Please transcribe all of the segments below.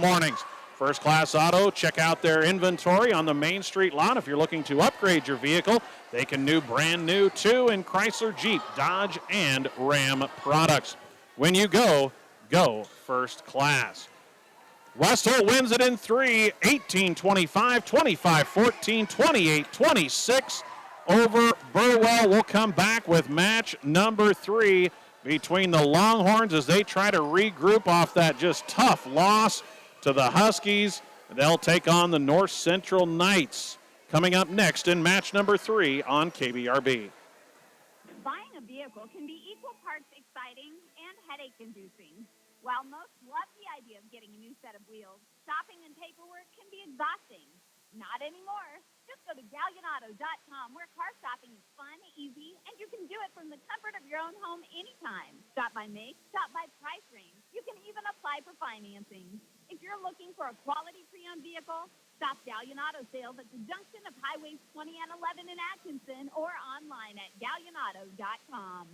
mornings. First Class Auto, check out their inventory on the Main Street lot. If you're looking to upgrade your vehicle, they can brand new too in Chrysler, Jeep, Dodge, and Ram products. When you go First Class. West Holt wins it in 3, 18-25, 25-14, 28-26 over Burwell. We'll come back with match number 3 between the Longhorns as they try to regroup off that just tough loss to the Huskies. They'll take on the North Central Knights. Coming up next in match number 3 on KBRB. Buying a vehicle can be equal parts exciting and headache-inducing. While most love the idea of getting a new set of wheels, shopping and paperwork can be exhausting. Not anymore. Just go to GallionAuto.com where car shopping is fun, easy, and you can do it from the comfort of your own home anytime. Stop by make, stop by price range. You can even apply for financing. If you're looking for a quality pre-owned vehicle, stop Gallion Auto Sales at the junction of Highways 20 and 11 in Atkinson or online at GallionAuto.com.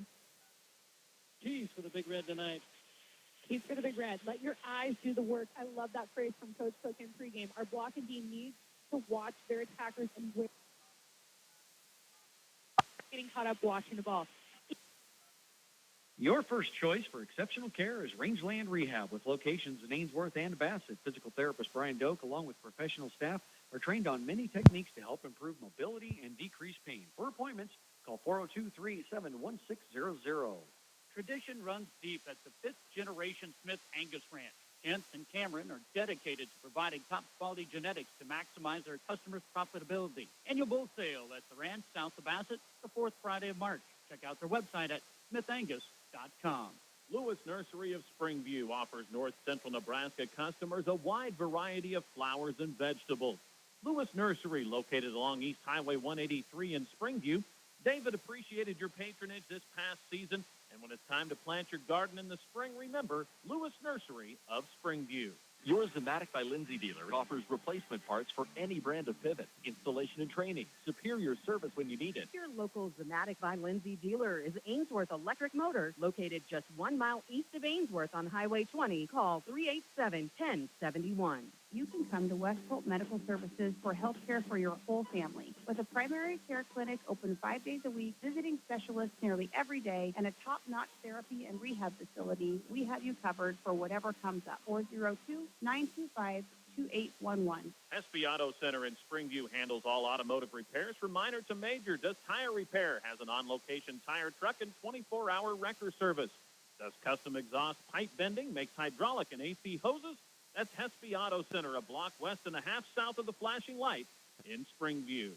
Keys for the Big Red tonight. Keys for the Big Red. Let your eyes do the work. I love that phrase from Coach Cook in pregame. Our blocking team needs to watch their attackers and getting caught up watching the ball. Your first choice for exceptional care is Rangeland Rehab with locations in Ainsworth and Bassett. Physical therapist Brian Doak, along with professional staff, are trained on many techniques to help improve mobility and decrease pain. For appointments, call 402-387-1600. Tradition runs deep at the 5th-generation Smith Angus Ranch. Kent and Cameron are dedicated to providing top-quality genetics to maximize their customers' profitability. Annual bull sale at the ranch south of Bassett the 4th Friday of March. Check out their website at smithangus.com. Lewis Nursery of Springview offers north central Nebraska customers a wide variety of flowers and vegetables. Lewis Nursery, located along East Highway 183 in Springview. David appreciated your patronage this past season, and when it's time to plant your garden in the spring, remember Lewis Nursery of Springview. Your Zematic by Lindsay dealer offers replacement parts for any brand of pivot, installation and training, superior service when you need it. Your local Zematic by Lindsay dealer is Ainsworth Electric Motors, located just 1 mile east of Ainsworth on Highway 20. Call 387-1071. You can come to West Holt Medical Services for health care for your whole family. With a primary care clinic open 5 days a week, visiting specialists nearly every day, and a top-notch therapy and rehab facility, we have you covered for whatever comes up. 402-925-2811. Hespe Auto Center in Springview handles all automotive repairs from minor to major. Does tire repair, has an on-location tire truck and 24-hour wrecker service. Does custom exhaust pipe bending, makes hydraulic and AC hoses. That's Hespe Auto Center, a block west and a half south of the flashing light in Springview.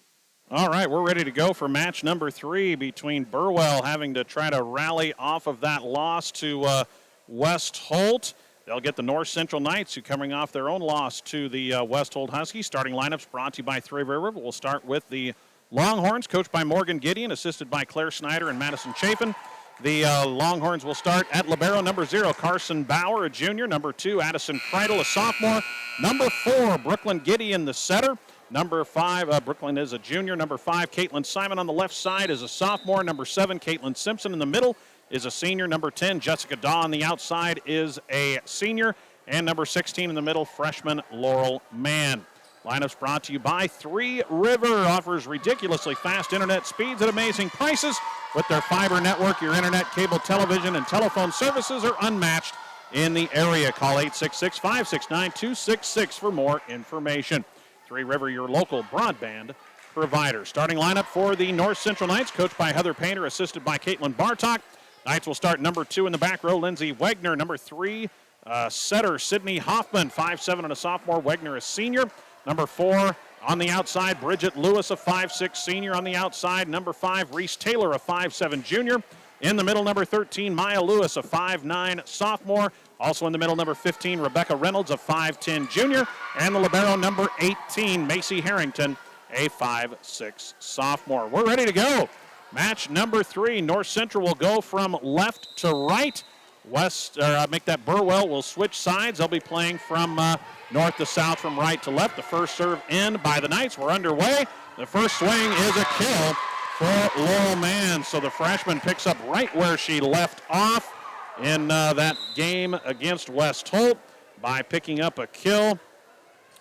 All right, we're ready to go for match number 3 between Burwell having to try to rally off of that loss to West Holt. They'll get the North Central Knights, who coming off their own loss to the West Holt Huskies. Starting lineups brought to you by Three River. We'll start with the Longhorns, coached by Morgan Gideon, assisted by Claire Snyder and Madison Chafin. The Longhorns will start at libero, number 0, Carson Bauer, a junior. Number 2, Addison Kreidel, a sophomore. Number 4, Brooklyn Gideon, the setter. Number 5, Brooklyn is a junior. Number 5, Caitlin Simon on the left side is a sophomore. Number 7, Caitlin Simpson in the middle is a senior. Number 10, Jessica Daw on the outside is a senior. And number 16 in the middle, freshman Laurel Mann. Lineups brought to you by Three River. Offers ridiculously fast internet speeds at amazing prices. With their fiber network, your internet, cable, television, and telephone services are unmatched in the area. Call 866-569-266 for more information. Three River, your local broadband provider. Starting lineup for the North Central Knights, coached by Heather Painter, assisted by Caitlin Bartok. Knights will start number 2 in the back row, Lindsay Wegner. Number 3, setter Sydney Hoffman, 5'7" and a sophomore. Wegner, a senior. Number 4 on the outside, Bridget Lewis, a 5'6" senior on the outside. Number 5, Reese Taylor, a 5'7" junior. In the middle, number 13, Maya Lewis, a 5'9" sophomore. Also in the middle, number 15, Rebecca Reynolds, a 5'10" junior. And the libero, number 18, Macy Harrington, a 5'6" sophomore. We're ready to go. Match number 3. North Central will go from left to right. Burwell will switch sides. They'll be playing from north to south, from right to left. The first serve in by the Knights. We're underway. The first swing is a kill for Laurel Mann. So the freshman picks up right where she left off in that game against West Holt. by picking up a kill.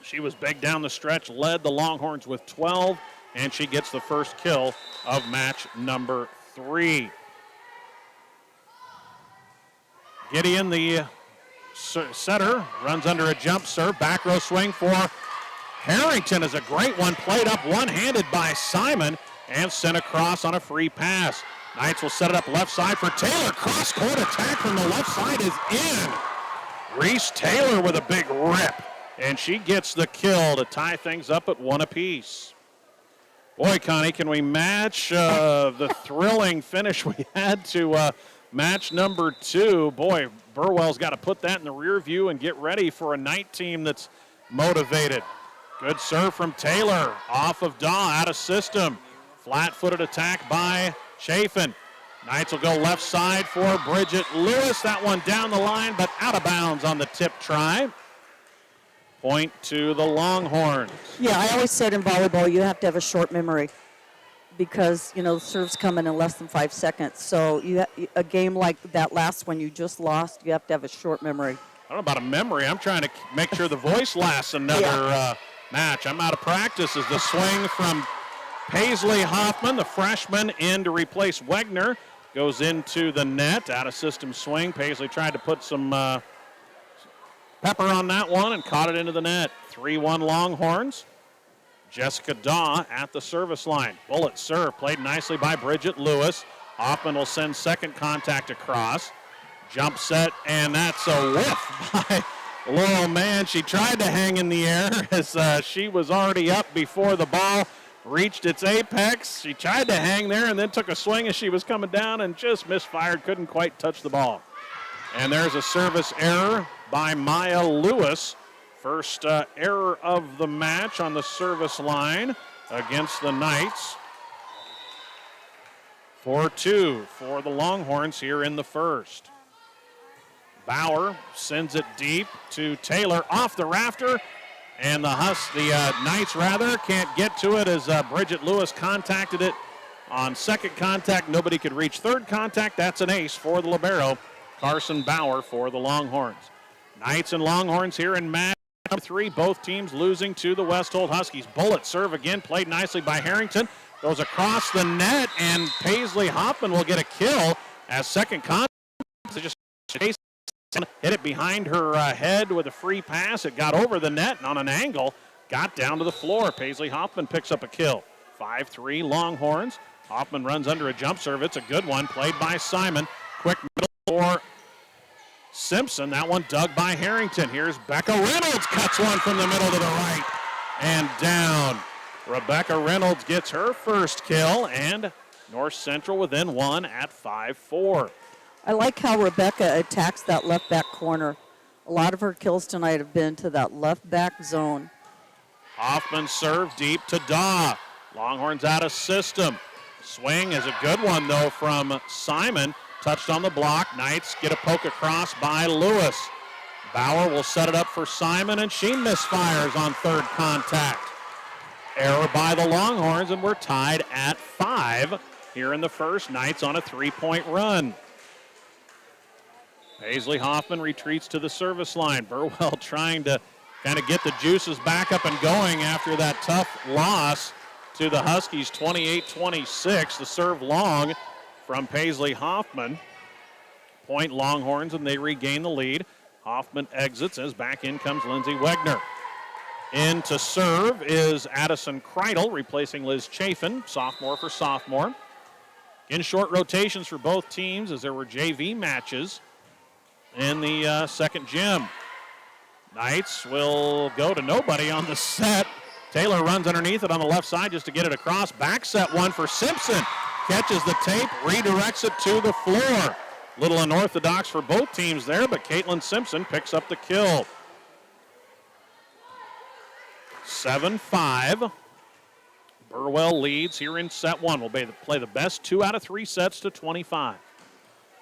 She was big down the stretch, led the Longhorns with 12, and she gets the first kill of match number 3. Gideon, the setter, runs under a jump serve. Back row swing for Harrington is a great one, played up one-handed by Simon and sent across on a free pass. Knights will set it up left side for Taylor. Cross-court attack from the left side is in. Reese Taylor with a big rip, and she gets the kill to tie things up at 1 apiece. Boy, Connie, can we match the thrilling finish we had to match number 2? Boy, Burwell's got to put that in the rear view and get ready for a night team that's motivated. Good serve from Taylor, off of Daw, out of system. Flat-footed attack by Chafin. Knights will go left side for Bridget Lewis. That one down the line, but out of bounds on the tip try. Point to the Longhorns. Yeah, I always said in volleyball you have to have a short memory because, you know, serves come in less than 5 seconds. So a game like that last one you just lost, you have to have a short memory. I don't know about a memory. I'm trying to make sure the voice lasts another match. I'm out of practice as the swing from Paisley Hoffman, the freshman, in to replace Wegner. Goes into the net, out of system swing. Paisley tried to put some pepper on that one and caught it into the net. 3-1 Longhorns. Jessica Daw at the service line. Bullet serve played nicely by Bridget Lewis. Hoffman will send second contact across. Jump set, and that's a whiff by Laurel Mann. She tried to hang in the air as she was already up before the ball reached its apex. She tried to hang there and then took a swing as she was coming down and just misfired, couldn't quite touch the ball. And there's a service error by Maya Lewis. First error of the match on the service line against the Knights. 4-2 for the Longhorns here in the first. Bauer sends it deep to Taylor off the rafter. And the Knights can't get to it as Bridget Lewis contacted it on second contact. Nobody could reach third contact. That's an ace for the libero, Carson Bauer for the Longhorns. Knights and Longhorns here in match number 3. Both teams losing to the Westholt Huskies. Bullet serve again, played nicely by Harrington. Goes across the net, and Paisley Hoffman will get a kill as second contact. Just hit it behind her head with a free pass. It got over the net and on an angle got down to the floor. Paisley Hoffman picks up a kill. 5-3 Longhorns. Hoffman runs under a jump serve. It's a good one played by Simon. Quick middle for Simpson. That one dug by Harrington. Here's Becca Reynolds. Cuts one from the middle to the right and down. Rebecca Reynolds gets her first kill, and North Central within 1 at 5-4. I like how Rebecca attacks that left back corner. A lot of her kills tonight have been to that left back zone. Hoffman serve deep to Daw. Longhorns out of system. Swing is a good one, though, from Simon. Touched on the block. Knights get a poke across by Lewis. Bauer will set it up for Simon, and she misfires on third contact. Error by the Longhorns, and we're tied at 5 here in the first. Knights on a 3-point run. Paisley Hoffman retreats to the service line. Burwell trying to kind of get the juices back up and going after that tough loss to the Huskies, 28-26. The serve long from Paisley Hoffman. Point Longhorns, and they regain the lead. Hoffman exits as back in comes Lindsay Wegner. In to serve is Addison Kreidel, replacing Liz Chafin, sophomore for sophomore. In short rotations for both teams as there were JV matches in the second gym. Knights will go to nobody on the set. Taylor runs underneath it on the left side just to get it across. Back set one for Simpson. Catches the tape, redirects it to the floor. Little unorthodox for both teams there, but Caitlin Simpson picks up the kill. 7-5. Burwell leads here in set 1. We'll play the best 2 out of 3 sets to 25.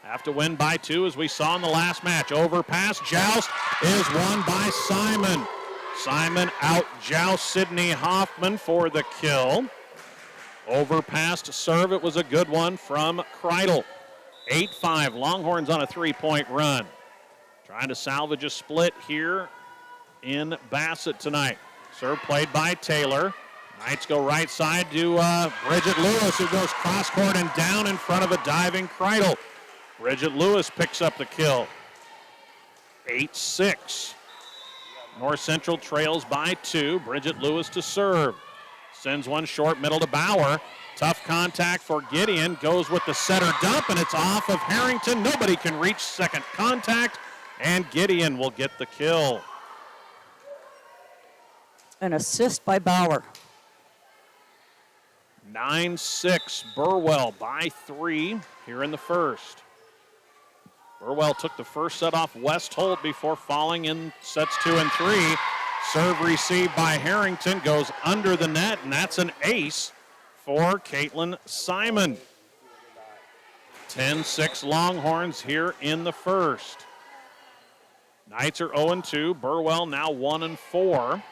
Have to win by 2 as we saw in the last match. Overpass joust is won by Simon. Simon out-jousts Sydney Hoffman for the kill. Overpass to serve. It was a good one from Kreidel. 8-5. Longhorns on a 3-point run. Trying to salvage a split here in Bassett tonight. Serve played by Taylor. Knights go right side to Bridget Lewis, who goes cross court and down in front of a diving Kreidel. Bridget Lewis picks up the kill. 8-6. North Central trails by 2. Bridget Lewis to serve. Sends one short middle to Bauer. Tough contact for Gideon. Goes with the setter dump, and it's off of Harrington. Nobody can reach second contact, and Gideon will get the kill. An assist by Bauer. 9-6. Burwell by 3 here in the first. Burwell took the first set off West Holt before falling in sets 2 and 3. Serve received by Harrington goes under the net, and that's an ace for Caitlin Simon. 10-6 Longhorns here in the first. Knights are 0-2. Burwell now 1-4.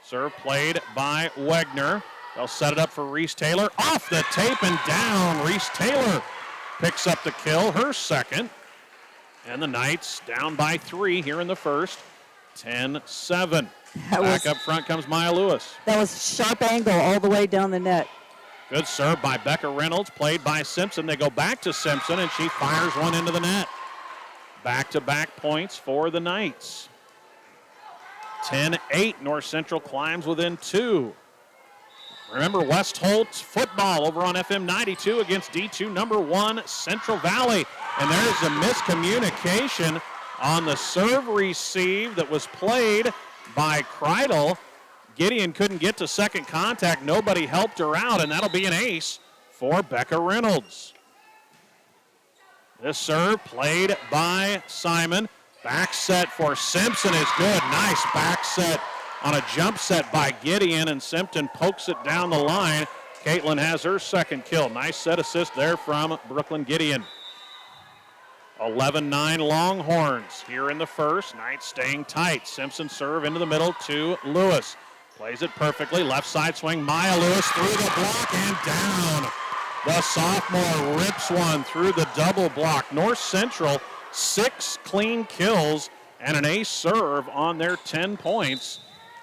Serve played by Wegner. They'll set it up for Reese Taylor. Off the tape and down. Reese Taylor picks up the kill, her second. And the Knights down by 3 here in the first. 10-7. Back up front comes Maya Lewis. That was a sharp angle all the way down the net. Good serve by Becca Reynolds, played by Simpson. They go back to Simpson, and she fires one into the net. Back-to-back points for the Knights. 10-8. North Central climbs within 2. Remember West Holt's football over on FM 92 against D2 number 1 Central Valley. And there's a miscommunication on the serve receive that was played by Kreidel. Gideon couldn't get to second contact. Nobody helped her out, and that'll be an ace for Becca Reynolds. This serve played by Simon. Back set for Simpson is good. Nice back set on a jump set by Gideon, and Simpson pokes it down the line. Caitlin has her second kill. Nice set assist there from Brooklyn Gideon. 11-9 Longhorns here in the first. Knights staying tight. Simpson serve into the middle to Lewis. Plays it perfectly. Left side swing. Maya Lewis through the block and down. The sophomore rips one through the double block. North Central, 6 clean kills and an ace serve on their 10 points.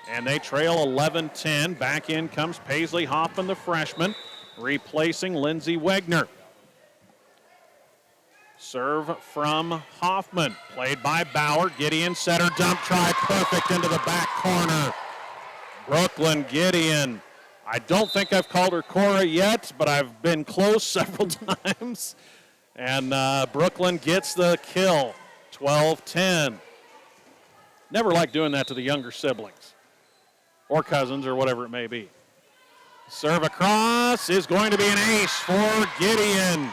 And they trail 11-10. Back in comes Paisley Hoffman, the freshman, replacing Lindsay Wegner. Serve from Hoffman, played by Bauer. Gideon setter dump try, perfect into the back corner. Brooklyn Gideon. I don't think I've called her Cora yet, but I've been close several times. And Brooklyn gets the kill, 12-10. Never like doing that to the younger siblings or cousins or whatever it may be. Serve across is going to be an ace for Gideon.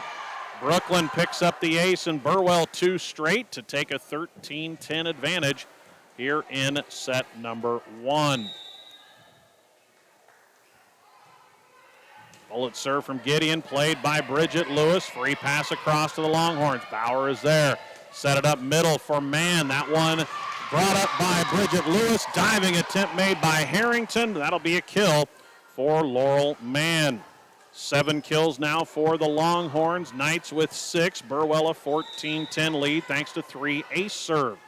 Brooklyn picks up the ace and Burwell 2 straight to take a 13-10 advantage here in set number 1. Bullet serve from Gideon, played by Bridget Lewis. Free pass across to the Longhorns. Bauer is there. Set it up middle for Mann. That one brought up by Bridget Lewis. Diving attempt made by Harrington. That'll be a kill for Laurel Mann. 7 kills now for the Longhorns. Knights with 6. Burwell a 14-10 lead thanks to 3 ace serves.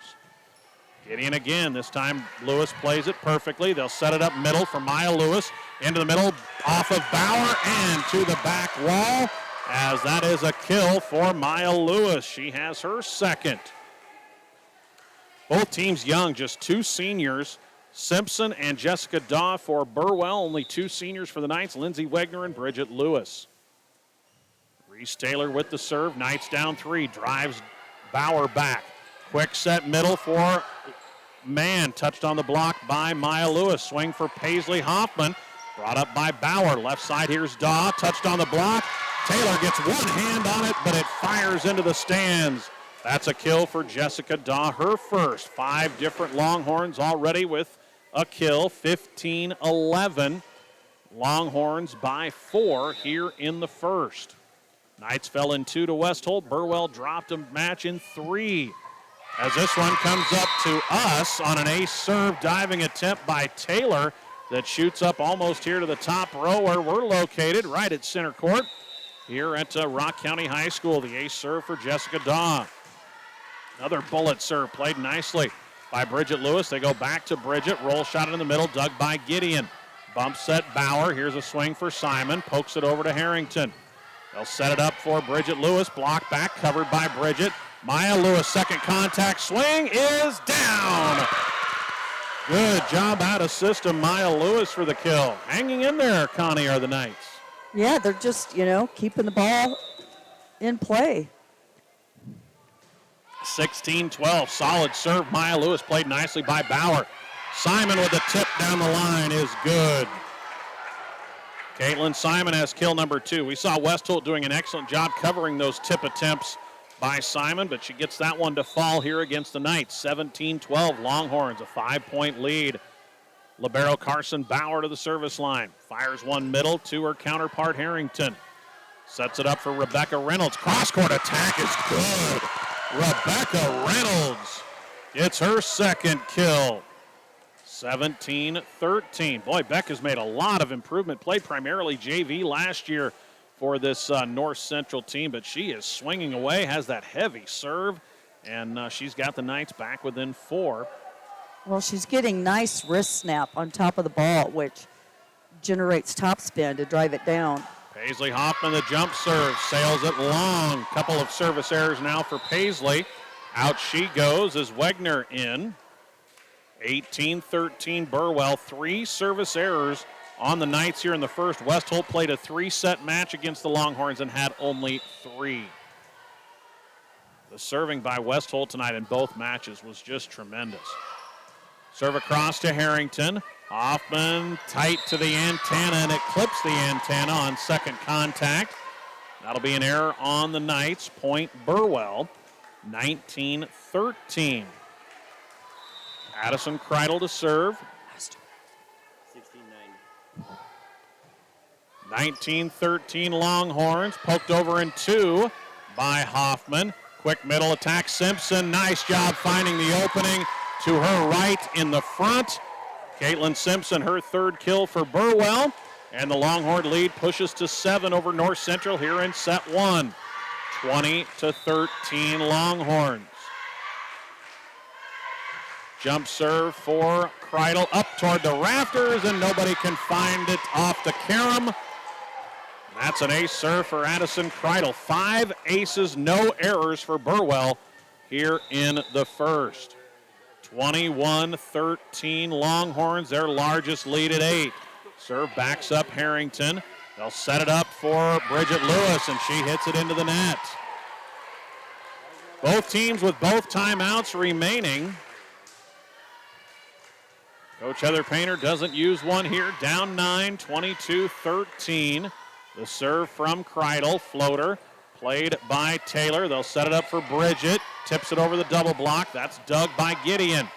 Gideon again. This time Lewis plays it perfectly. They'll set it up middle for Maya Lewis. Into the middle off of Bauer and to the back wall, as that is a kill for Maya Lewis. She has her second. Both teams young, just 2 seniors. Simpson and Jessica Daw for Burwell. Only 2 seniors for the Knights, Lindsay Wegner and Bridget Lewis. Reese Taylor with the serve. Knights down 3. Drives Bauer back. Quick set middle for Mann. Touched on the block by Maya Lewis. Swing for Paisley Hoffman. Brought up by Bauer. Left side, here's Daw. Touched on the block. Taylor gets one hand on it, but it fires into the stands. That's a kill for Jessica Daw, her first. 5 different Longhorns already with a kill. 15-11. Longhorns by 4 here in the first. Knights fell in 2 to West Holt. Burwell dropped a match in 3. As this one comes up to us on an ace serve diving attempt by Taylor that shoots up almost here to the top row where we're located, right at center court here at Rock County High School. The ace serve for Jessica Daw. Another bullet serve played nicely by Bridget Lewis. They go back to Bridget. Roll shot in the middle, dug by Gideon. Bump set Bauer. Here's a swing for Simon. Pokes it over to Harrington. They'll set it up for Bridget Lewis. Block back, covered by Bridget. Maya Lewis, second contact swing is down. Good job out of system, Maya Lewis for the kill. Hanging in there, Connie, are the Knights. Yeah, they're just, keeping the ball in play. 16-12, solid serve. Maya Lewis played nicely by Bauer. Simon with the tip down the line is good. Caitlin Simon has kill number 2. We saw West Holt doing an excellent job covering those tip attempts by Simon, but she gets that one to fall here against the Knights. 17-12, Longhorns, a 5-point lead. Libero Carson Bauer to the service line. Fires one middle to her counterpart Harrington. Sets it up for Rebecca Reynolds. Cross-court attack is good. Rebecca Reynolds gets her second kill. 17-13. Boy, Becca's made a lot of improvement. Played primarily JV last year for this North Central team, but she is swinging away, has that heavy serve, and she's got the Knights back within 4. Well, she's getting nice wrist snap on top of the ball, which generates topspin to drive it down. Paisley Hoffman, the jump serve, sails it long. Couple of service errors now for Paisley. Out she goes as Wegner in. 18-13 Burwell. 3 service errors on the Knights here in the first. West Holt played a 3-set match against the Longhorns and had only 3. The serving by West Holt tonight in both matches was just tremendous. Serve across to Harrington. Hoffman tight to the antenna, and it clips the antenna on second contact. That'll be an error on the Knights. Point Burwell, 19-13. Addison Kreidel to serve. 19-13 Longhorns. Poked over in 2 by Hoffman. Quick middle attack. Simpson, nice job finding the opening to her right in the front. Caitlin Simpson, her third kill for Burwell. And the Longhorn lead pushes to 7 over North Central here in set 1. 20-13 Longhorns. Jump serve for Kreidel up toward the rafters, and nobody can find it off the carom. That's an ace serve for Addison Kreidel. 5 aces, no errors for Burwell here in the first. 21-13 Longhorns, their largest lead at 8. Serve backs up Harrington. They'll set it up for Bridget Lewis, and she hits it into the net. Both teams with both timeouts remaining. Coach Heather Painter doesn't use one here. Down 9, 22-13. The serve from Kreidel, floater, played by Taylor. They'll set it up for Bridget. Tips it over the double block. That's dug by Gideon.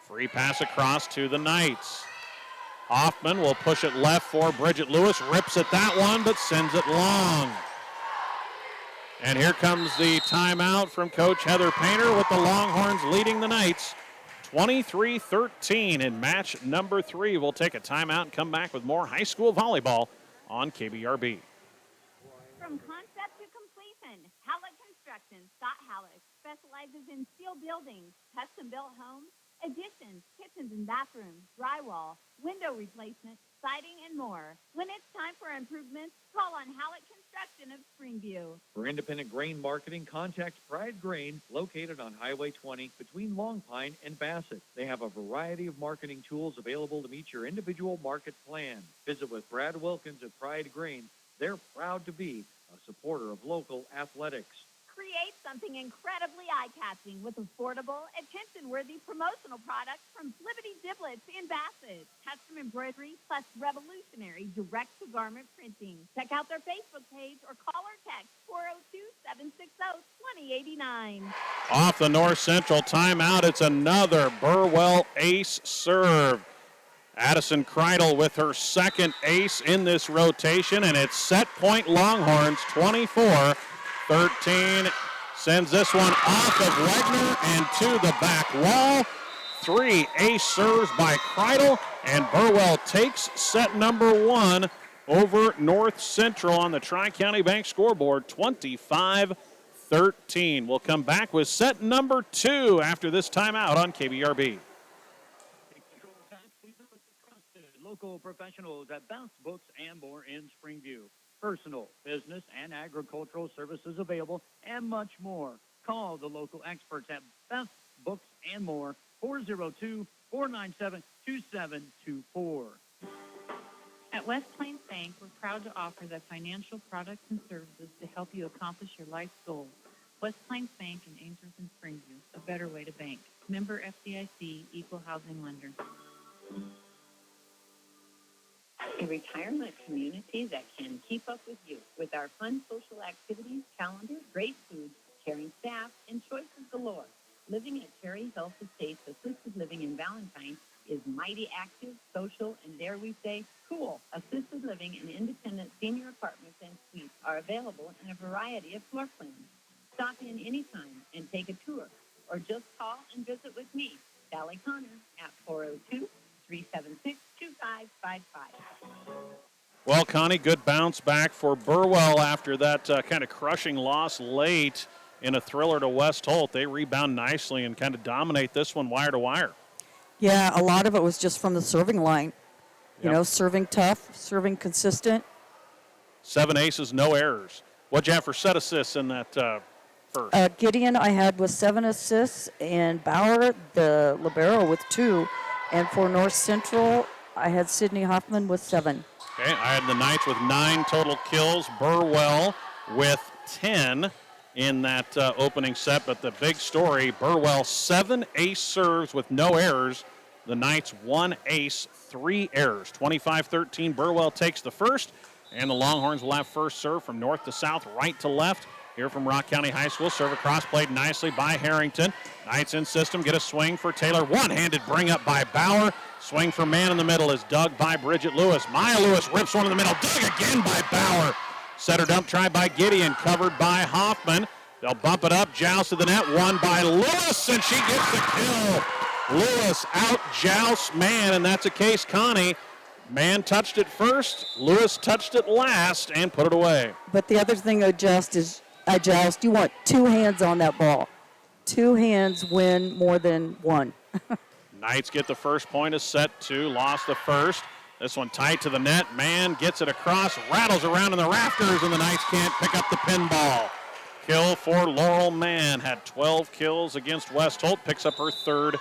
Free pass across to the Knights. Hoffman will push it left for Bridget Lewis. Rips at that one, but sends it long. And here comes the timeout from Coach Heather Painter with the Longhorns leading the Knights 23-13 in match number 3. We'll take a timeout and come back with more high school volleyball on KBRB. From concept to completion, Hallett Construction, Scott Hallett, specializes in steel buildings, custom-built homes, additions, kitchens and bathrooms, drywall, window replacement, siding, and more. When it's time for improvements, call on Hallett Construction of Springview. For independent grain marketing, contact Pride Grain, located on Highway 20 between Long Pine and Bassett. They have a variety of marketing tools available to meet your individual market plan. Visit with Brad Wilkins at Pride Grain. They're proud to be a supporter of local athletics. Create something incredibly eye-catching with affordable, attention-worthy promotional products from Flippity Giblets in Bassett. Custom embroidery plus revolutionary direct-to-garment printing. Check out their Facebook page or call or text 402-760-2089. Off the North Central timeout, it's another Burwell ace serve. Addison Kreidel with her second ace in this rotation, and it's set point Longhorns 24-13. Sends this one off of Wegner and to the back wall. 3 ace serves by Kreidel, and Burwell takes set number 1 over North Central on the Tri-County Bank scoreboard, 25-13. 13. We'll come back with set number 2 after this timeout on KBRB. Local professionals at Best Books and More in Springview. Personal, business, and agricultural services available, and much more. Call the local experts at Best Books and More, 402-497-2724. At West Plains Bank, we're proud to offer the financial products and services to help you accomplish your life's goals. West Plains Bank in Ainsworth and Springview, a better way to bank. Member FDIC, Equal Housing Lender. A retirement community that can keep up with you with our fun social activities, calendar, great food, caring staff, and choices galore. Living at Cherry Health Estates Assisted Living in Valentine is mighty active, social, and dare we say, cool. Assisted living and independent senior apartments and suites are available in a variety of floor plans. Stop in anytime and take a tour, or just call and visit with me, Sally Connor, at 402-376-2555. Well, Connie, good bounce back for Burwell after that kind of crushing loss late in a thriller to West Holt. They rebound nicely and kind of dominate this one wire to wire. Yeah, a lot of it was just from the serving line. Yep. You know, serving tough, serving consistent. 7 aces, no errors. What'd you have for set assists in that first? Gideon, I had with 7 assists, and Bauer, the libero, with 2. And for North Central, I had Sydney Hoffman with 7. Okay, I had the Knights with 9 total kills. Burwell with 10 in that opening set. But the big story, Burwell 7 ace serves with no errors. The Knights 1 ace, 3 errors. 25-13, Burwell takes the first. And the Longhorns will have first serve from north to south, right to left. Here from Rock County High School, serve across, played nicely by Harrington. Knights in system, get a swing for Taylor. One-handed bring up by Bauer. Swing for man in the middle is dug by Bridget Lewis. Maya Lewis rips one in the middle, dug again by Bauer. Setter dump try by Gideon, covered by Hoffman. They'll bump it up, joust to the net, won by Lewis, and she gets the kill. Lewis out-jousts Man, and that's a case, Connie. Man touched it first, Lewis touched it last, and put it away. But the other thing I joust, you want 2 hands on that ball. 2 hands win more than 1. Knights get the first point of set 2, lost the first. This one tight to the net. Man gets it across, rattles around in the rafters, and the Knights can't pick up the pinball. Kill for Laurel Mann. Had 12 kills against West Holt. Picks up her 3rd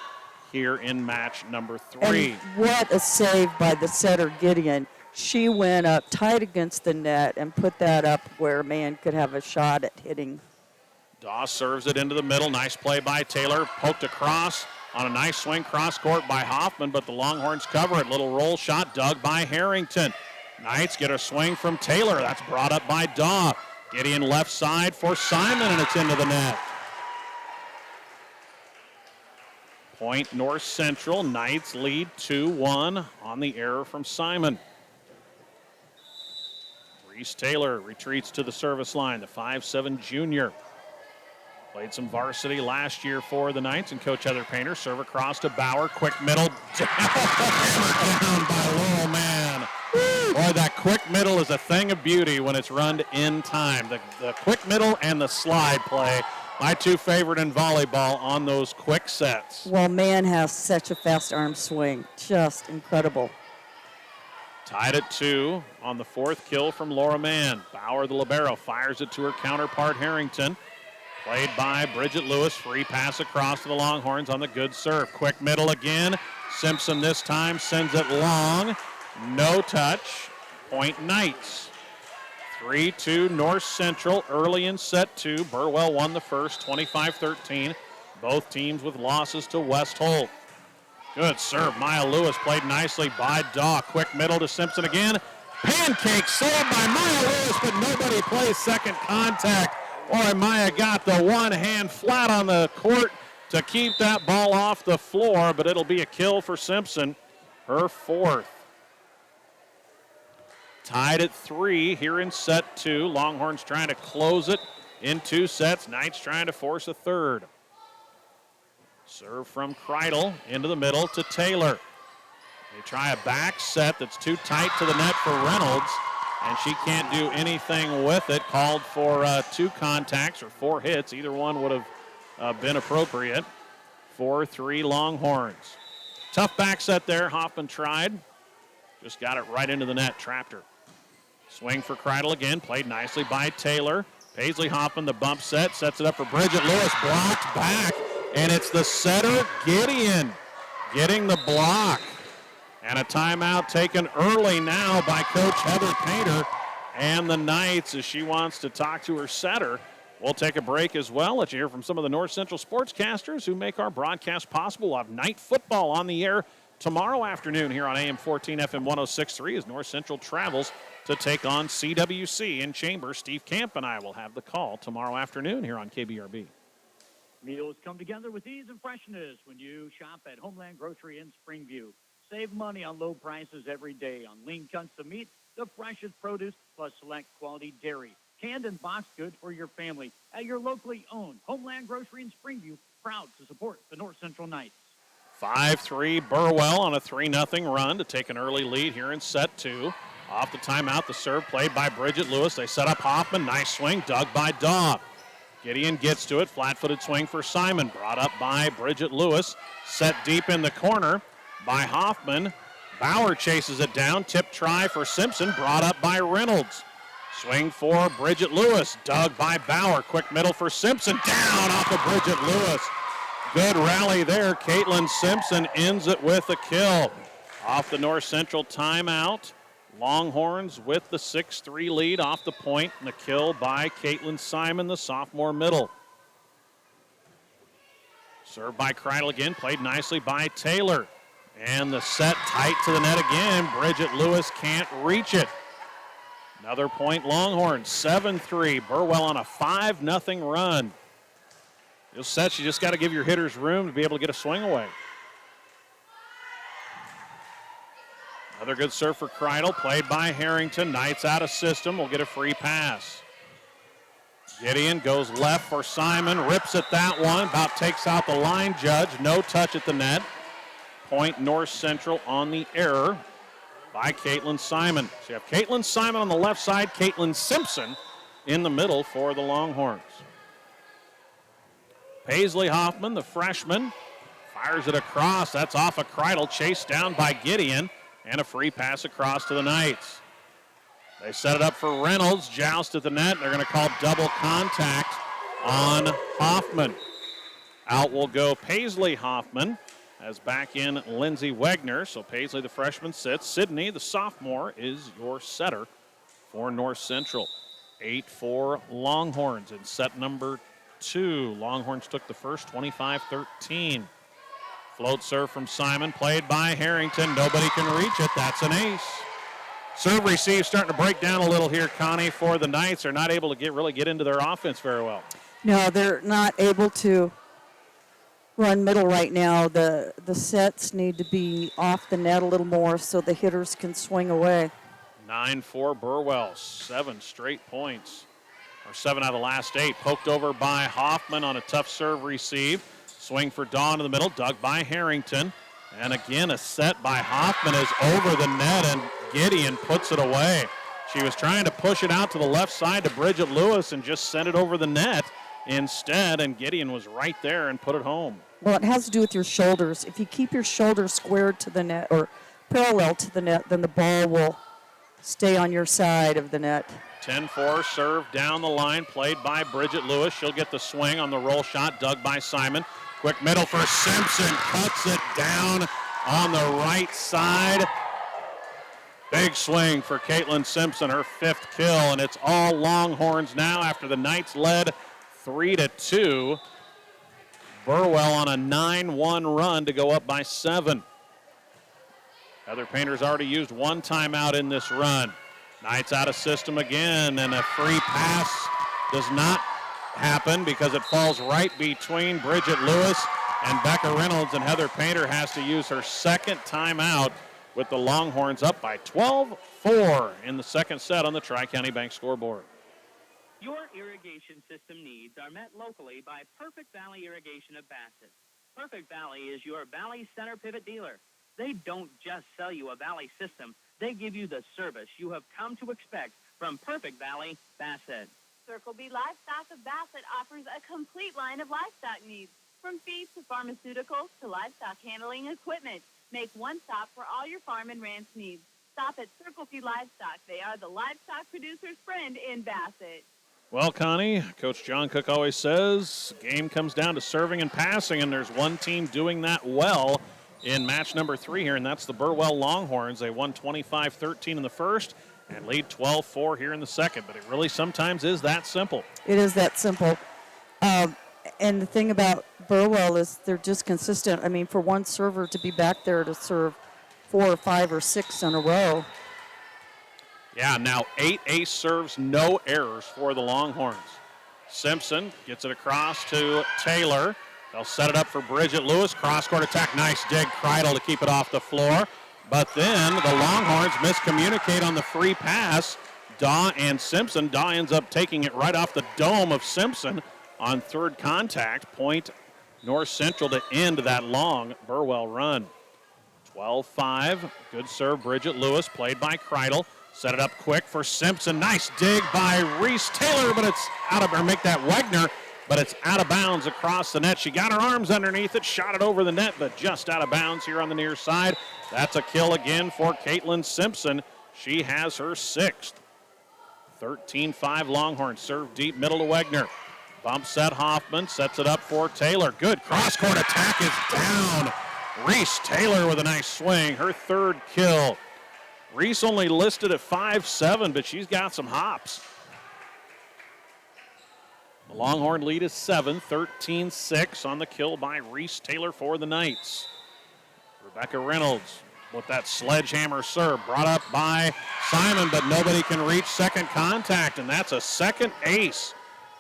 here in match number 3. And what a save by the setter, Gideon. She went up tight against the net and put that up where Man could have a shot at hitting. Doss serves it into the middle. Nice play by Taylor. Poked across on a nice swing cross court by Hoffman, but the Longhorns cover it. Little roll shot dug by Harrington. Knights get a swing from Taylor. That's brought up by Daw. Gideon left side for Simon, and it's into the net. Point North Central. Knights lead 2-1 on the error from Simon. Reese Taylor retreats to the service line, the 5'7" junior. Played some varsity last year for the Knights, and Coach Heather Painter serve across to Bauer. Quick middle, down by Laurel Mann. Boy, that quick middle is a thing of beauty when it's run in time. The quick middle and the slide play, my 2 favorite in volleyball on those quick sets. Well, Man has such a fast arm swing. Just incredible. Tied at 2 on the 4th kill from Laura Mann. Bauer, the libero, fires it to her counterpart, Harrington. Played by Bridget Lewis. Free pass across to the Longhorns on the good serve. Quick middle again. Simpson this time sends it long. No touch. Point Knights. 3-2 North Central early in set 2. Burwell won the first, 25-13. Both teams with losses to West Holt. Good serve. Maya Lewis played nicely by Daw. Quick middle to Simpson again. Pancake saved by Maya Lewis, but nobody plays second contact. Boy, Maya got the one hand flat on the court to keep that ball off the floor, but it'll be a kill for Simpson, her 4th. Tied at 3 here in set 2. Longhorns trying to close it in 2 sets. Knights trying to force a 3rd. Serve from Kreidel into the middle to Taylor. They try a back set that's too tight to the net for Reynolds. and she can't do anything with it. Called for 2 contacts or 4 hits. Either one would have been appropriate. 4-3 Longhorns. Tough back set there. Hoffman tried. Just got it right into the net. Trapped her. Swing for Kreidel again. Played nicely by Taylor. Paisley Hoffman, the bump set. Sets it up for Bridget Lewis. Blocked back. And it's the setter, Gideon, getting the block. And a timeout taken early now by Coach Heather Painter and the Knights as she wants to talk to her setter. We'll take a break as well. Let you hear from some of the North Central sportscasters who make our broadcast possible. We'll have night football on the air tomorrow afternoon here on AM 14 FM 106.3 as North Central travels to take on CWC in Chambers. Steve Camp and I will have the call tomorrow afternoon here on KBRB. Meals come together with ease and freshness when you shop at Homeland Grocery in Springview. Save money on low prices every day on lean cuts of meat, the freshest produce, plus select quality dairy. Canned and boxed goods for your family at your locally owned Homeland Grocery in Springview, proud to support the North Central Knights. 5-3 Burwell on a 3-0 run to take an early lead here in set 2. Off the timeout, the serve played by Bridget Lewis. They set up Hoffman. Nice swing, dug by Daw. Gideon gets to it. Flat-footed swing for Simon. Brought up by Bridget Lewis. Set deep in the corner by Hoffman. Bauer chases it down. Tip try for Simpson. Brought up by Reynolds. Swing for Bridget Lewis. Dug by Bauer. Quick middle for Simpson. Down off of Bridget Lewis. Good rally there. Caitlin Simpson ends it with a kill. Off the North Central timeout. Longhorns with the 6-3 lead off the point. And a kill by Caitlin Simon, the sophomore middle. Served by Kreidel again. Played nicely by Taylor. And the set tight to the net again. Bridget Lewis can't reach it. Another point, Longhorns, 7-3. Burwell on a 5-0 run. This set, you just got to give your hitters room to be able to get a swing away. Another good serve for Kreidel, played by Harrington. Knights out of system, will get a free pass. Gideon goes left for Simon, rips at that one, about takes out the line judge. No touch at the net. Point North Central on the error by Caitlin Simon. So you have Caitlin Simon on the left side, Caitlin Simpson in the middle for the Longhorns. Paisley Hoffman, the freshman, fires it across. That's off of Kreidel, chased down by Gideon, and a free pass across to the Knights. They set it up for Reynolds, joust at the net. They're going to call double contact on Hoffman. Out will go Paisley Hoffman. As back in Lindsey Wegner. So Paisley, the freshman, sits. Sydney, the sophomore, is your setter for North Central. 8-4 Longhorns in set number 2. Longhorns took the first, 25-13. Float serve from Simon, played by Harrington. Nobody can reach it. That's an ace. Serve receive starting to break down a little here, Connie, for the Knights. They're not able to really get into their offense very well. No, they're not able to run middle right now. The sets need to be off the net a little more so the hitters can swing away. 9-4 Burwell, 7 straight points, or 7 out of the last 8. Poked over by Hoffman on a tough serve receive. Swing for Dawn in the middle, dug by Harrington. And again, a set by Hoffman is over the net, and Gideon puts it away. She was trying to push it out to the left side to Bridget Lewis and just sent it over the net instead, and Gideon was right there and put it home. Well, it has to do with your shoulders. If you keep your shoulders squared to the net or parallel to the net, then the ball will stay on your side of the net. 10-4 serve down the line, played by Bridget Lewis. She'll get the swing on the roll shot, dug by Simon. Quick middle for Simpson, cuts it down on the right side. Big swing for Caitlin Simpson, her 5th kill, and it's all Longhorns now after the Knights led 3-2. Burwell on a 9-1 run to go up by 7. Heather Painter's already used 1 timeout in this run. Knights out of system again, and a free pass does not happen because it falls right between Bridget Lewis and Becca Reynolds, and Heather Painter has to use her 2nd timeout with the Longhorns up by 12-4 in the 2nd set on the Tri-County Bank scoreboard. Your irrigation system needs are met locally by Perfect Valley Irrigation of Bassett. Perfect Valley is your Valley Center Pivot dealer. They don't just sell you a Valley system. They give you the service you have come to expect from Perfect Valley Bassett. Circle B Livestock of Bassett offers a complete line of livestock needs, from feed to pharmaceuticals to livestock handling equipment. Make one stop for all your farm and ranch needs. Stop at Circle B Livestock. They are the livestock producer's friend in Bassett. Well, Connie, Coach John Cook always says game comes down to serving and passing, and there's one team doing that well in match number 3 here, and that's the Burwell Longhorns. They won 25-13 in the first and lead 12-4 here in the second, but it really sometimes is that simple. It is that simple. And the thing about Burwell is they're just consistent. I mean, for one server to be back there to serve 4 or 5 or 6 in a row. Yeah, now 8 ace serves, no errors for the Longhorns. Simpson gets it across to Taylor. They'll set it up for Bridget Lewis. Cross-court attack, nice dig. Kreidel to keep it off the floor. But then the Longhorns miscommunicate on the free pass. Daw and Simpson. Daw ends up taking it right off the dome of Simpson on third contact. Point North Central to end that long Burwell run. 12-5. Good serve, Bridget Lewis, played by Kreidel. Set it up quick for Simpson. Nice dig by Reese Taylor, but it's out of, or make that Wegner, but it's out of bounds across the net. She got her arms underneath it, shot it over the net, but just out of bounds here on the near side. That's a kill again for Caitlin Simpson. She has her 6th. 13-5 Longhorns. Serve deep, middle to Wegner. Bump set Hoffman, sets it up for Taylor. Good cross-court attack is down. Reese Taylor with a nice swing, her 3rd kill. Reese only listed at 5'7", but she's got some hops. The Longhorn lead is 7, 13-6 on the kill by Reese Taylor for the Knights. Rebecca Reynolds with that sledgehammer serve brought up by Simon, but nobody can reach second contact, and that's a second ace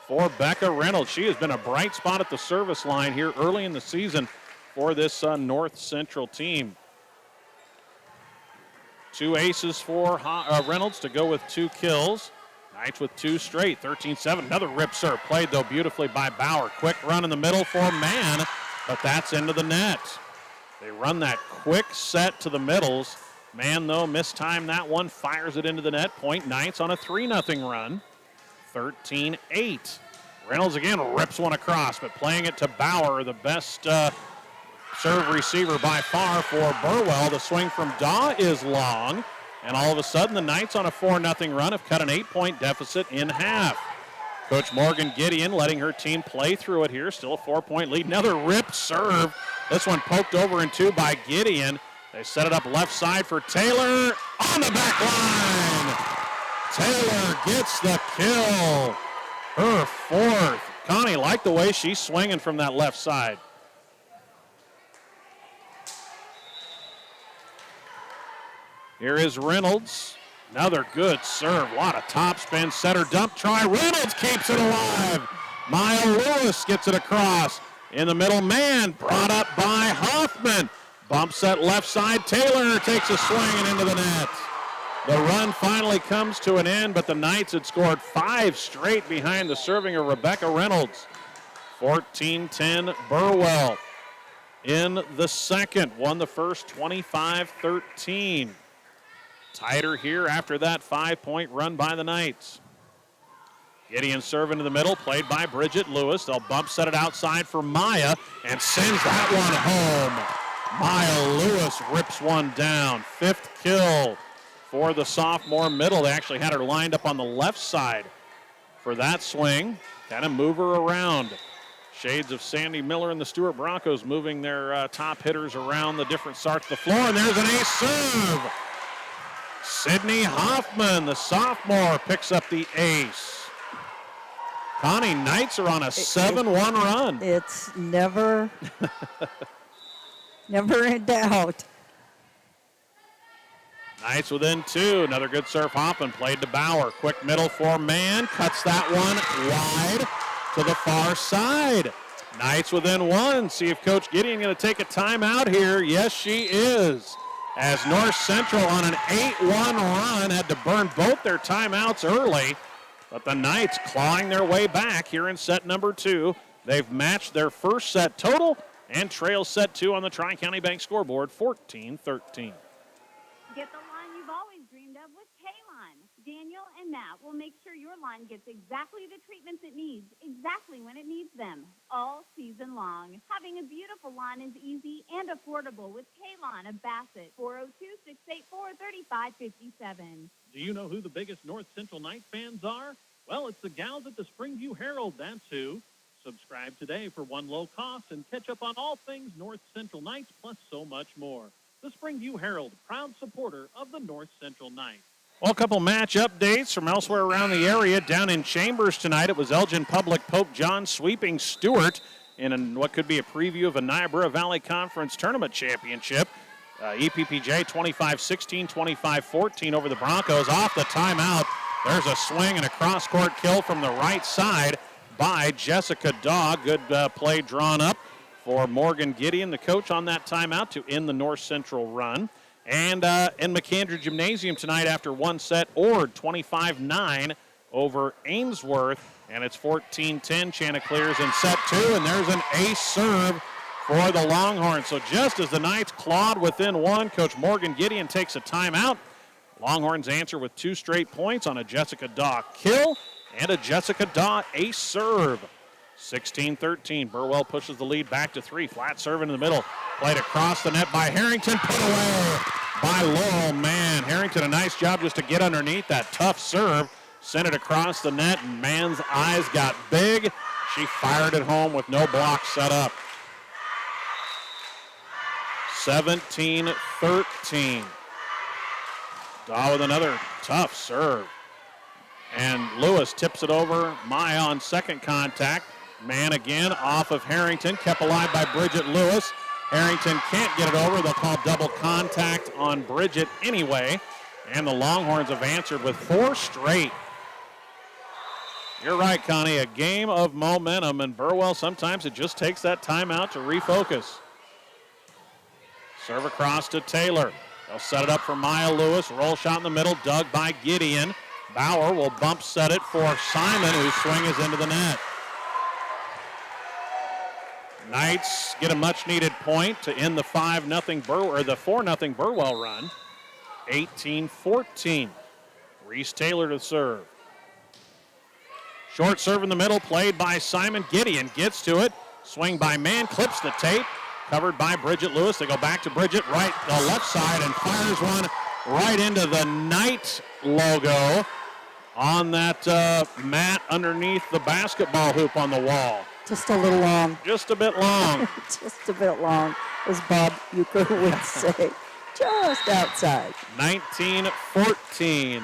for Becca Reynolds. She has been a bright spot at the service line here early in the season for this North Central team. 2 aces for Reynolds to go with 2 kills. Knights with 2 straight, 13-7. Another rip serve played, though, beautifully by Bauer. Quick run in the middle for Mann, but that's into the net. They run that quick set to the middles. Mann, though, mistimed that one, fires it into the net. Point Knights on a 3-0 run, 13-8. Reynolds again rips one across, but playing it to Bauer, the best serve receiver by far for Burwell. The swing from Daw is long, and all of a sudden the Knights on a 4-0 run have cut an 8-point deficit in half. Coach Morgan Gideon letting her team play through it here. Still a 4-point lead. Another rip serve. This one poked over and 2 by Gideon. They set it up left side for Taylor on the back line. Taylor gets the kill. Her 4th. Connie, like the way she's swinging from that left side. Here is Reynolds. Another good serve. A lot of topspin, setter dump try. Reynolds keeps it alive. Maya Lewis gets it across. In the middle, Mann brought up by Hoffman. Bump set left side. Taylor takes a swing and into the net. The run finally comes to an end, but the Knights had scored 5 straight behind the serving of Rebecca Reynolds. 14-10 Burwell in the second. Won the first 25-13. Tighter here after that 5-point run by the Knights. Gideon serve into the middle, played by Bridget Lewis. They'll bump set it outside for Maya and sends that one home. Maya Lewis rips one down. 5th kill for the sophomore middle. They actually had her lined up on the left side for that swing. Kind of move her around. Shades of Sandy Miller and the Stewart Broncos moving their top hitters around the different starts of the floor, and there's an ace serve. Sydney Hoffman, the sophomore, picks up the ace. Connie, Knights are on a 7-1 run. It's never, never in doubt. Knights within 2. Another good serve. Hoffman played to Bauer. Quick middle for Mann. Cuts that one wide to the far side. Knights within 1. See if Coach Gideon going to take a timeout here. Yes, she is. As North Central on an 8-1 run had to burn both their timeouts early. But the Knights clawing their way back here in set number 2. They've matched their first set total and trails set 2 on the Tri-County Bank scoreboard, 14-13. Get the line you've always dreamed of with K-Line. Daniel and Matt will make sure your lawn gets exactly the treatments it needs, exactly when it needs them, all season long. Having a beautiful lawn is easy and affordable with K-Line of Bassett, 402-684-3557. Do you know who the biggest North Central Knights fans are? Well, it's the gals at the Springview Herald, that's who. Subscribe today for one low cost and catch up on all things North Central Knights, plus so much more. The Springview Herald, proud supporter of the North Central Knights. Well, a couple match updates from elsewhere around the area. Down in Chambers tonight, it was Elgin Public Pope John sweeping Stewart in what could be a preview of a Niobrara Valley Conference Tournament Championship. EPPJ 25-16, 25-14 over the Broncos. Off the timeout, there's a swing and a cross-court kill from the right side by Jessica Daw. Good play drawn up for Morgan Gideon, the coach, on that timeout to end the North Central run. And in McAndrew Gymnasium tonight after one set, Ord 25-9 over Ainsworth. And it's 14-10. Chanticleers in set 2, and there's an ace serve for the Longhorns. So just as the Knights clawed within one, Coach Morgan Gideon takes a timeout. Longhorns answer with 2 straight points on a Jessica Daw kill and a Jessica Daw ace serve. 16-13. Burwell pushes the lead back to 3. Flat serve in the middle. Played across the net by Harrington. Put away by Laurel Mann. Harrington, a nice job just to get underneath that tough serve. Sent it across the net, and Mann's eyes got big. She fired it home with no block set up. 17-13. Daw with another tough serve. And Lewis tips it over. Maya on second contact. Mann again off of Harrington. Kept alive by Bridget Lewis. Harrington can't get it over. They'll call double contact on Bridget anyway. And the Longhorns have answered with 4 straight. You're right, Connie. A game of momentum. And Burwell, sometimes it just takes that timeout to refocus. Serve across to Taylor. They'll set it up for Maya Lewis. Roll shot in the middle. Dug by Gideon. Bauer will bump set it for Simon, whose swing is into the net. Knights get a much-needed point to end the 4-0 Burwell run. 18-14. Reese Taylor to serve. Short serve in the middle, played by Simon. Gideon gets to it. Swing by Mann, clips the tape. Covered by Bridget Lewis. They go back to Bridget, right, the left side, and fires one right into the Knight logo on that mat underneath the basketball hoop on the wall. Just a little long. Just a bit long. Just a bit long, as Bob Euchre would say. Just outside. 19-14.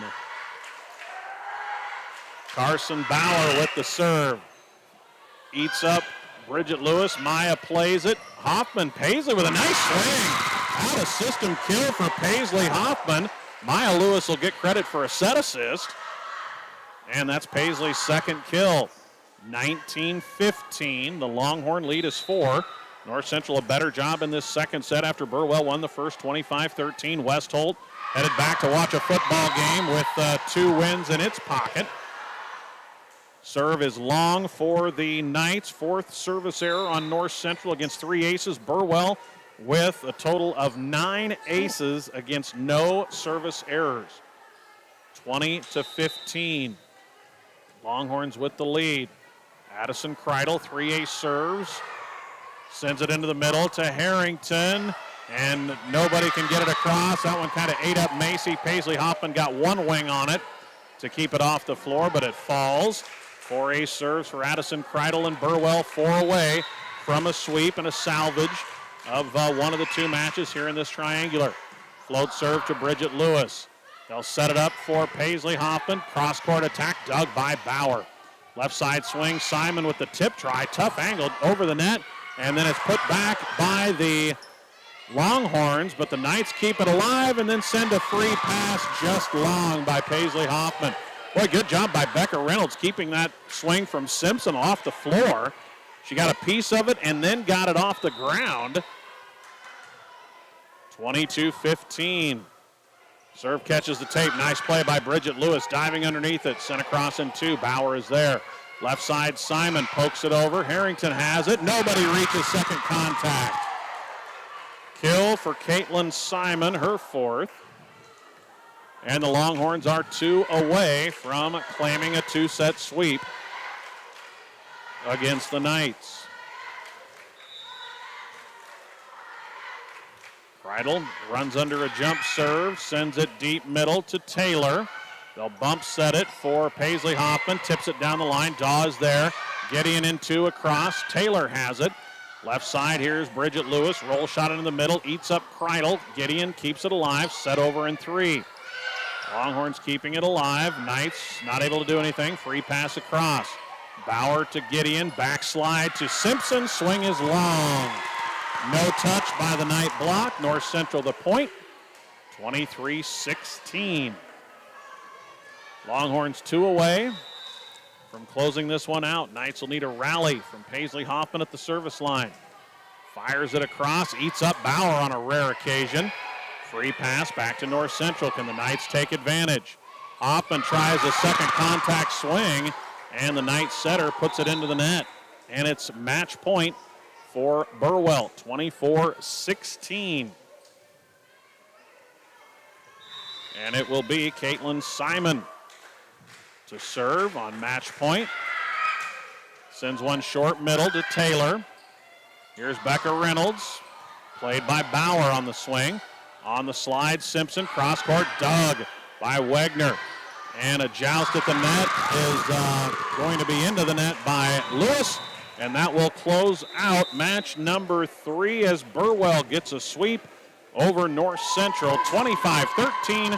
Carson Bauer with the serve. Eats up Bridget Lewis. Maya plays it. Hoffman, Paisley with a nice swing. Out of system kill for Paisley Hoffman. Maya Lewis will get credit for a set assist. And that's Paisley's second kill. 19-15. The Longhorn lead is 4. North Central a better job in this second set after Burwell won the first 25-13. West Holt headed back to watch a football game with 2 wins in its pocket. Serve is long for the Knights. 4th service error on North Central against 3 aces. Burwell with a total of 9 aces against no service errors. 20-15. Longhorns with the lead. Addison Kreidel, 3 ace serves. Sends it into the middle to Harrington, and nobody can get it across. That one kind of ate up Macy. Paisley Hoffman got 1 wing on it to keep it off the floor, but it falls. 4 ace serves for Addison Kreidel and Burwell, 4 away from a sweep and a salvage of one of the 2 matches here in this triangular. Float serve to Bridget Lewis. They'll set it up for Paisley Hoffman. Cross-court attack dug by Bauer. Left side swing, Simon with the tip try. Tough angle over the net, and then it's put back by the Longhorns, but the Knights keep it alive and then send a free pass just long by Paisley Hoffman. Boy, good job by Becca Reynolds keeping that swing from Simpson off the floor. She got a piece of it and then got it off the ground. 22-15. Serve catches the tape. Nice play by Bridget Lewis, diving underneath it. Sent across in 2. Bauer is there. Left side, Simon pokes it over. Harrington has it. Nobody reaches second contact. Kill for Caitlin Simon, her fourth. And the Longhorns are 2 away from claiming a 2-set sweep against the Knights. Kreidel runs under a jump serve, sends it deep middle to Taylor. They'll bump set it for Paisley Hoffman, tips it down the line. Daw is there. Gideon in 2 across. Taylor has it. Left side, here's Bridget Lewis. Roll shot into the middle, eats up Kreidel. Gideon keeps it alive, set over in 3. Longhorns keeping it alive. Knights not able to do anything. Free pass across. Bauer to Gideon. Backslide to Simpson. Swing is long. No touch by the Knight block. North Central the point. 23-16. Longhorns 2 away from closing this one out. Knights will need a rally from Paisley Hoffman at the service line. Fires it across, eats up Bauer on a rare occasion. Free pass back to North Central. Can the Knights take advantage? Hoffman tries a second contact swing, and the Knights setter puts it into the net. And it's match point for Burwell, 24-16. And it will be Caitlin Simon to serve on match point. Sends one short middle to Taylor. Here's Becca Reynolds, played by Bauer on the swing. On the slide, Simpson, cross court, dug by Wegner. And a joust at the net is going to be into the net by Lewis. And that will close out match number 3 as Burwell gets a sweep over North Central, 25-13.